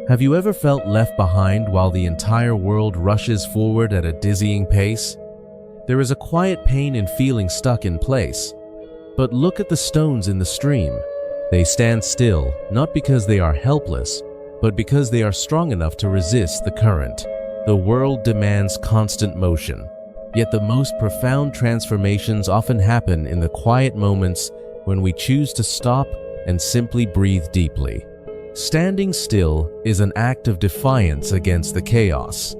Have you ever felt left behind while the entire world rushes forward at a dizzying pace? There is a quiet pain in feeling stuck in place. But look at the stones in the stream. They stand still, not because they are helpless, but because they are strong enough to resist the current. The world demands constant motion, yet the most profound transformations often happen in the quiet moments when we choose to stop and simply breathe deeply. Standing still is an act of defiance against the chaos.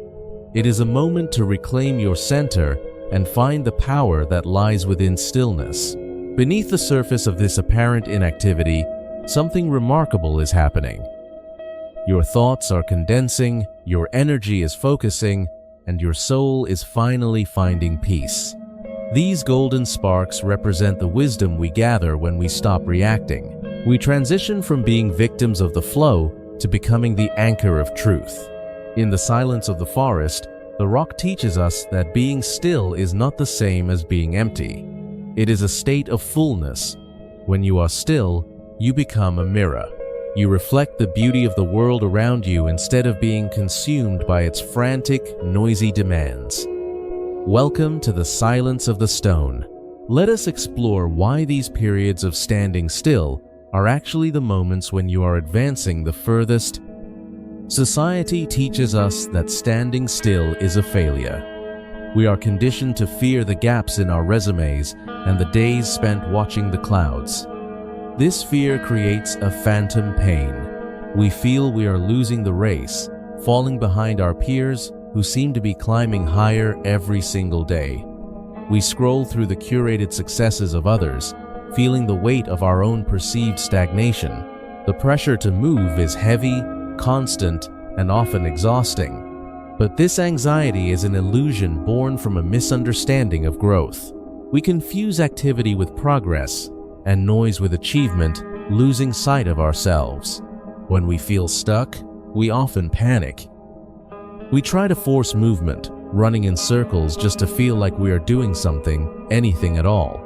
It is a moment to reclaim your center and find the power that lies within stillness. Beneath the surface of this apparent inactivity, something remarkable is happening. Your thoughts are condensing, your energy is focusing, and your soul is finally finding peace. These golden sparks represent the wisdom we gather when we stop reacting. We transition from being victims of the flow to becoming the anchor of truth. In the silence of the forest, the rock teaches us that being still is not the same as being empty. It is a state of fullness. When you are still, you become a mirror. You reflect the beauty of the world around you instead of being consumed by its frantic, noisy demands. Welcome to the silence of the stone. Let us explore why these periods of standing still are actually the moments when you are advancing the furthest. Society teaches us that standing still is a failure. We are conditioned to fear the gaps in our resumes and the days spent watching the clouds. This fear creates a phantom pain. We feel we are losing the race, falling behind our peers who seem to be climbing higher every single day. We scroll through the curated successes of others, feeling the weight of our own perceived stagnation. The pressure to move is heavy, constant, and often exhausting. But this anxiety is an illusion born from a misunderstanding of growth. We confuse activity with progress and noise with achievement, losing sight of ourselves. When we feel stuck, we often panic. We try to force movement, running in circles just to feel like we are doing something, anything at all.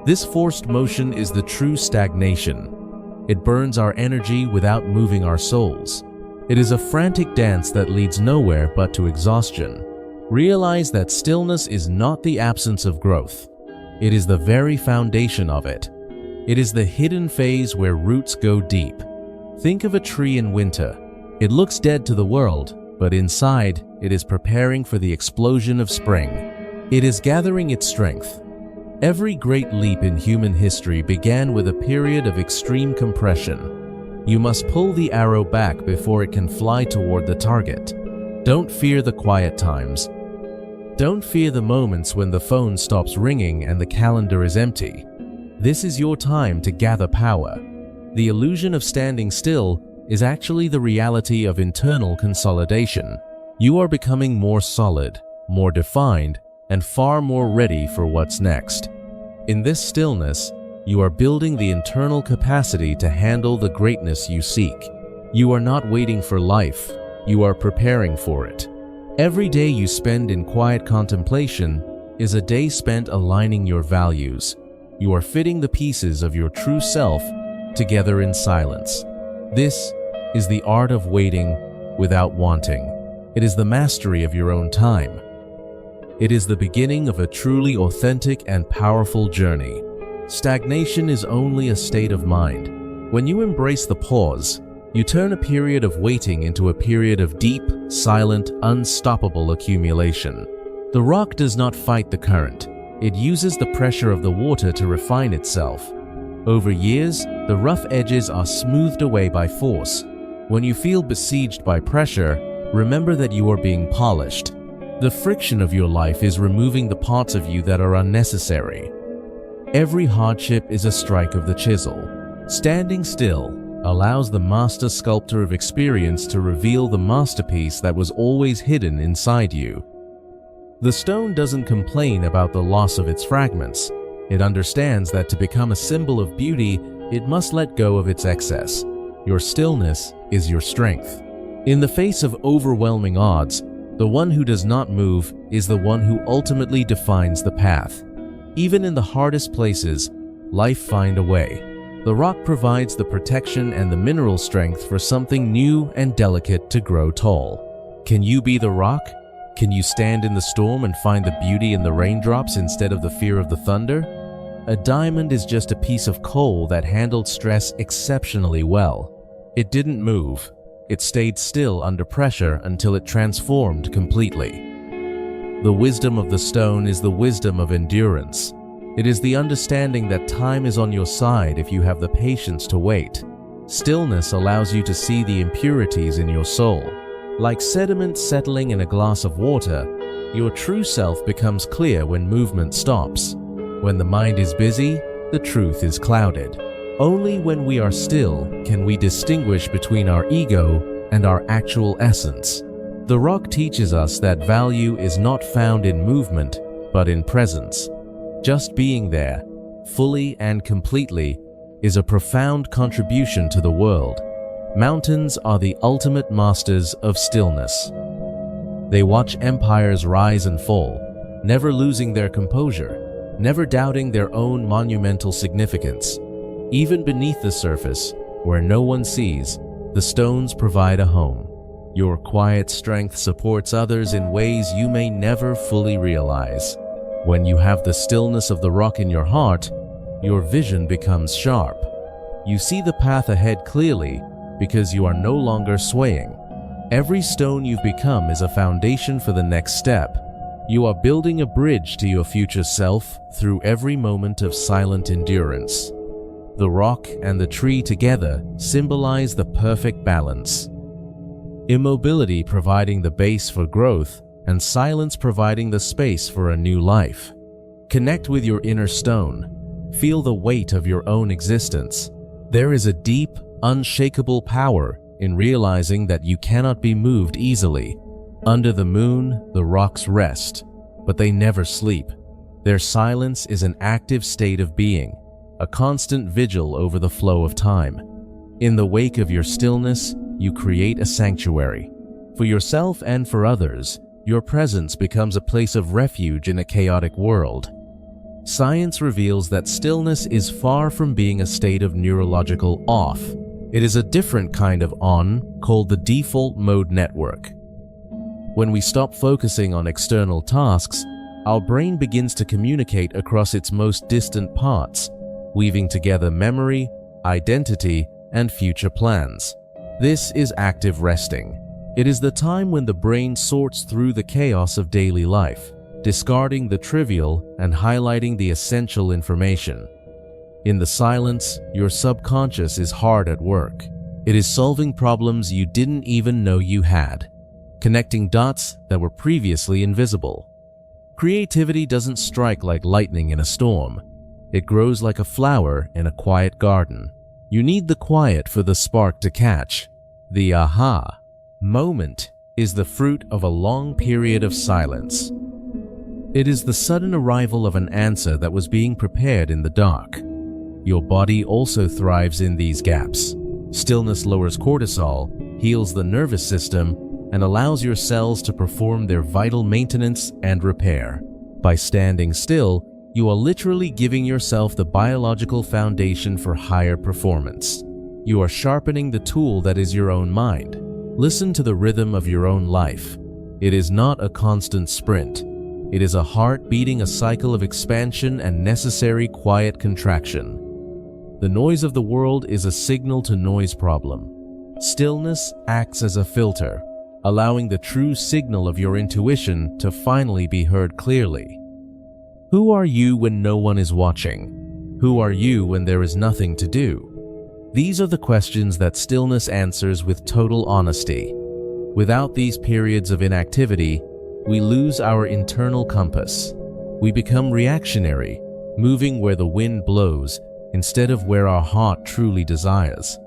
This forced motion is the true stagnation. It burns our energy without moving our souls. It is a frantic dance that leads nowhere but to exhaustion. Realize that stillness is not the absence of growth. It is the very foundation of it. It is the hidden phase where roots go deep. Think of a tree in winter. It looks dead to the world, but inside, it is preparing for the explosion of spring. It is gathering its strength. Every great leap in human history began with a period of extreme compression. You must pull the arrow back before it can fly toward the target. Don't fear the quiet times. Don't fear the moments when the phone stops ringing and the calendar is empty. This is your time to gather power. The illusion of standing still is actually the reality of internal consolidation. You are becoming more solid, more defined, and far more ready for what's next. In this stillness, you are building the internal capacity to handle the greatness you seek. You are not waiting for life, you are preparing for it. Every day you spend in quiet contemplation is a day spent aligning your values. You are fitting the pieces of your true self together in silence. This is the art of waiting without wanting. It is the mastery of your own time. It is the beginning of a truly authentic and powerful journey. Stagnation is only a state of mind. When you embrace the pause, you turn a period of waiting into a period of deep, silent, unstoppable accumulation. The rock does not fight the current. It uses the pressure of the water to refine itself. Over years, the rough edges are smoothed away by force. When you feel besieged by pressure, remember that you are being polished. The friction of your life is removing the parts of you that are unnecessary. Every hardship is a strike of the chisel. Standing still allows the master sculptor of experience to reveal the masterpiece that was always hidden inside you. The stone doesn't complain about the loss of its fragments. It understands that to become a symbol of beauty, it must let go of its excess. Your stillness is your strength. In the face of overwhelming odds, the one who does not move is the one who ultimately defines the path. Even in the hardest places, life finds a way. The rock provides the protection and the mineral strength for something new and delicate to grow tall. Can you be the rock? Can you stand in the storm and find the beauty in the raindrops instead of the fear of the thunder? A diamond is just a piece of coal that handled stress exceptionally well. It didn't move. It stayed still under pressure until it transformed completely. The wisdom of the stone is the wisdom of endurance. It is the understanding that time is on your side if you have the patience to wait. Stillness allows you to see the impurities in your soul. Like sediment settling in a glass of water, your true self becomes clear when movement stops. When the mind is busy, the truth is clouded. Only when we are still can we distinguish between our ego and our actual essence. The rock teaches us that value is not found in movement, but in presence. Just being there, fully and completely, is a profound contribution to the world. Mountains are the ultimate masters of stillness. They watch empires rise and fall, never losing their composure, never doubting their own monumental significance. Even beneath the surface, where no one sees, the stones provide a home. Your quiet strength supports others in ways you may never fully realize. When you have the stillness of the rock in your heart, your vision becomes sharp. You see the path ahead clearly because you are no longer swaying. Every stone you've become is a foundation for the next step. You are building a bridge to your future self through every moment of silent endurance. The rock and the tree together symbolize the perfect balance. Immobility providing the base for growth, and silence providing the space for a new life. Connect with your inner stone. Feel the weight of your own existence. There is a deep, unshakable power in realizing that you cannot be moved easily. Under the moon, the rocks rest, but they never sleep. Their silence is an active state of being, a constant vigil over the flow of time. In the wake of your stillness, you create a sanctuary. For yourself and for others, your presence becomes a place of refuge in a chaotic world. Science reveals that stillness is far from being a state of neurological off. It is a different kind of on, called the default mode network. When we stop focusing on external tasks, our brain begins to communicate across its most distant parts, weaving together memory, identity, and future plans. This is active resting. It is the time when the brain sorts through the chaos of daily life, discarding the trivial and highlighting the essential information. In the silence, your subconscious is hard at work. It is solving problems you didn't even know you had, connecting dots that were previously invisible. Creativity doesn't strike like lightning in a storm. It grows like a flower in a quiet garden. You need the quiet for the spark to catch. The aha moment is the fruit of a long period of silence. It is the sudden arrival of an answer that was being prepared in the dark. Your body also thrives in these gaps. Stillness lowers cortisol, heals the nervous system, and allows your cells to perform their vital maintenance and repair. By standing still, you are literally giving yourself the biological foundation for higher performance. You are sharpening the tool that is your own mind. Listen to the rhythm of your own life. It is not a constant sprint. It is a heart beating a cycle of expansion and necessary quiet contraction. The noise of the world is a signal-to-noise problem. Stillness acts as a filter, allowing the true signal of your intuition to finally be heard clearly. Who are you when no one is watching? Who are you when there is nothing to do? These are the questions that stillness answers with total honesty. Without these periods of inactivity, we lose our internal compass. We become reactionary, moving where the wind blows instead of where our heart truly desires.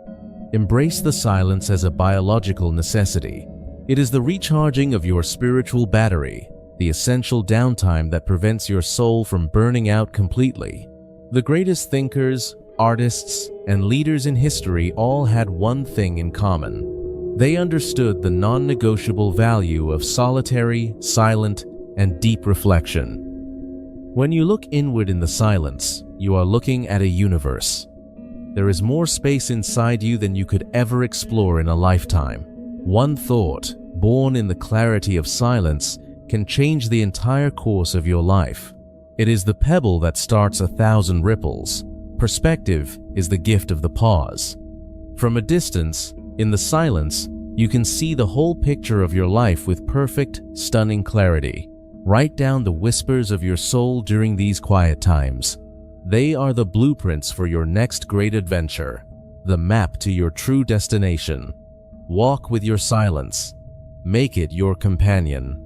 Embrace the silence as a biological necessity. It is the recharging of your spiritual battery, the essential downtime that prevents your soul from burning out completely. The greatest thinkers, artists, and leaders in history all had one thing in common. They understood the non-negotiable value of solitary, silent, and deep reflection. When you look inward in the silence, you are looking at a universe. There is more space inside you than you could ever explore in a lifetime. One thought, born in the clarity of silence, can change the entire course of your life. It is the pebble that starts 1,000 ripples. Perspective is the gift of the pause. From a distance, in the silence, you can see the whole picture of your life with perfect, stunning clarity. Write down the whispers of your soul during these quiet times. They are the blueprints for your next great adventure, the map to your true destination. Walk with your silence. Make it your companion.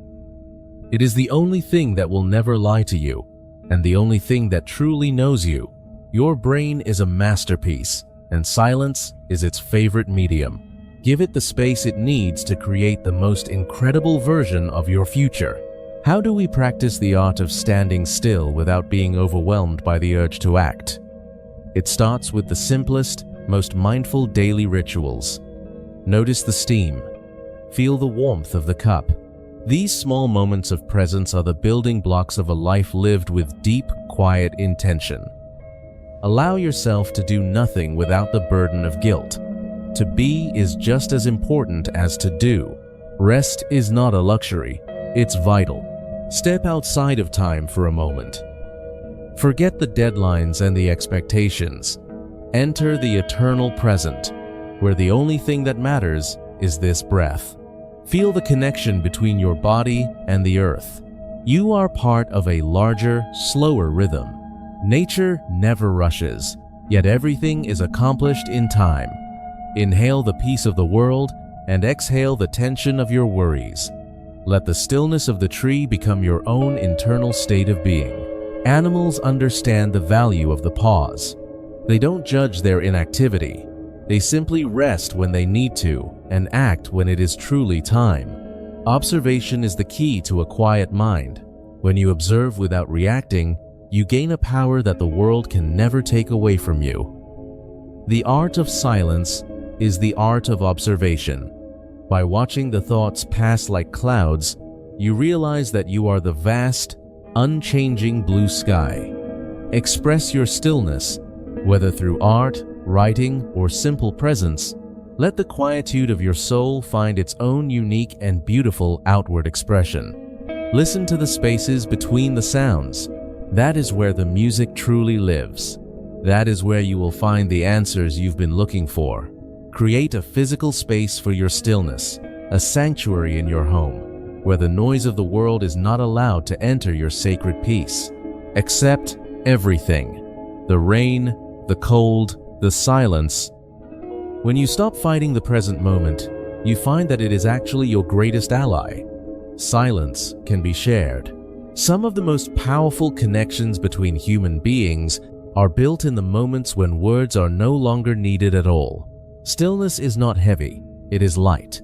It is the only thing that will never lie to you, and the only thing that truly knows you. Your brain is a masterpiece, and silence is its favorite medium. Give it the space it needs to create the most incredible version of your future. How do we practice the art of standing still without being overwhelmed by the urge to act? It starts with the simplest, most mindful daily rituals. Notice the steam. Feel the warmth of the cup. These small moments of presence are the building blocks of a life lived with deep, quiet intention. Allow yourself to do nothing without the burden of guilt. To be is just as important as to do. Rest is not a luxury, it's vital. Step outside of time for a moment. Forget the deadlines and the expectations. Enter the eternal present, where the only thing that matters is this breath. Feel the connection between your body and the earth. You are part of a larger, slower rhythm. Nature never rushes, yet everything is accomplished in time. Inhale the peace of the world and exhale the tension of your worries. Let the stillness of the tree become your own internal state of being. Animals understand the value of the pause. They don't judge their inactivity. They simply rest when they need to and act when it is truly time. Observation is the key to a quiet mind. When you observe without reacting, you gain a power that the world can never take away from you. The art of silence is the art of observation. By watching the thoughts pass like clouds, you realize that you are the vast, unchanging blue sky. Express your stillness, whether through art, writing, or simple presence. Let the quietude of your soul find its own unique and beautiful outward expression. Listen to the spaces between the sounds. That is where the music truly lives. That is where you will find the answers you've been looking for. Create a physical space for your stillness, a sanctuary in your home, where the noise of the world is not allowed to enter your sacred peace. Accept everything: the rain, the cold, the silence. When you stop fighting the present moment, you find that it is actually your greatest ally. Silence can be shared. Some of the most powerful connections between human beings are built in the moments when words are no longer needed at all. Stillness is not heavy, it is light.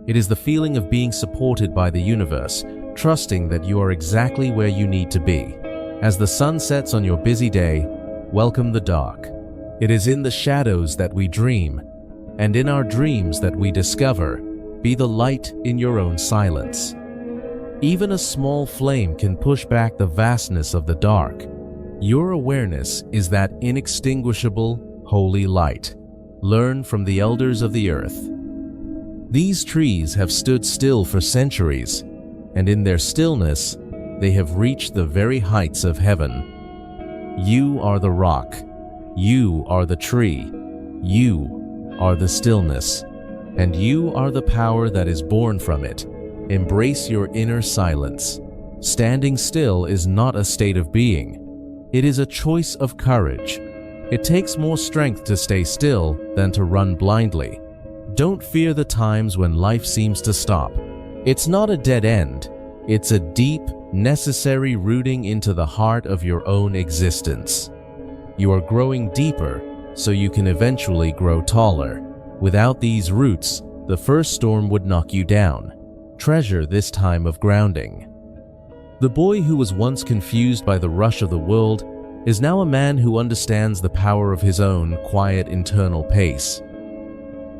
It is the feeling of being supported by the universe, trusting that you are exactly where you need to be. As the sun sets on your busy day, welcome the dark. It is in the shadows that we dream, and in our dreams that we discover. Be the light in your own silence. Even a small flame can push back the vastness of the dark. Your awareness is that inextinguishable, holy light. Learn from the elders of the earth. These trees have stood still for centuries, and in their stillness, they have reached the very heights of heaven. You are the rock. You are the tree. You are the stillness, and you are the power that is born from it. Embrace your inner silence. Standing still is not a state of being. It is a choice of courage. It takes more strength to stay still than to run blindly. Don't fear the times when life seems to stop. It's not a dead end. It's a deep, necessary rooting into the heart of your own existence. You are growing deeper, so you can eventually grow taller. Without these roots, the first storm would knock you down. Treasure this time of grounding. The boy who was once confused by the rush of the world is now a man who understands the power of his own quiet internal pace.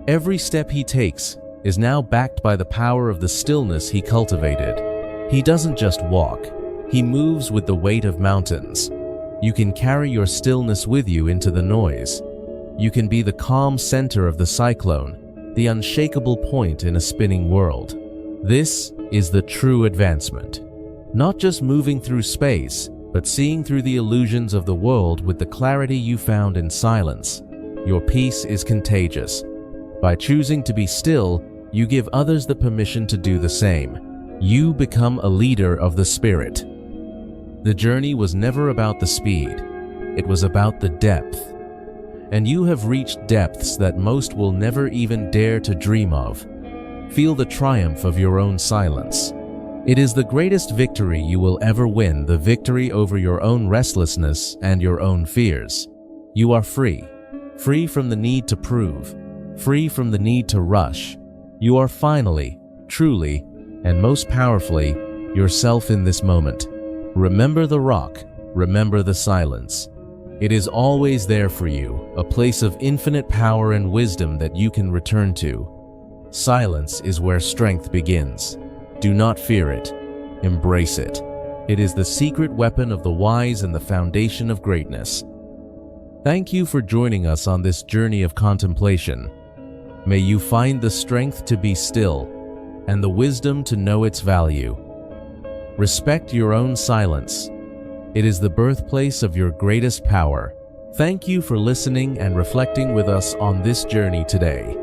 Every step he takes is now backed by the power of the stillness he cultivated. He doesn't just walk, he moves with the weight of mountains. You can carry your stillness with you into the noise. You can be the calm center of the cyclone, the unshakable point in a spinning world. This is the true advancement. Not just moving through space, but seeing through the illusions of the world with the clarity you found in silence. Your peace is contagious. By choosing to be still, you give others the permission to do the same. You become a leader of the spirit. The journey was never about the speed. It was about the depth. And you have reached depths that most will never even dare to dream of. Feel the triumph of your own silence. It is the greatest victory you will ever win, the victory over your own restlessness and your own fears. You are free. Free from the need to prove. Free from the need to rush. You are finally, truly, and most powerfully, yourself in this moment. Remember the rock. Remember the silence. It is always there for you, a place of infinite power and wisdom that you can return to. Silence is where strength begins. Do not fear it. Embrace it. It is the secret weapon of the wise and the foundation of greatness. Thank you for joining us on this journey of contemplation. May you find the strength to be still and the wisdom to know its value. Respect your own silence. It is the birthplace of your greatest power. Thank you for listening and reflecting with us on this journey today.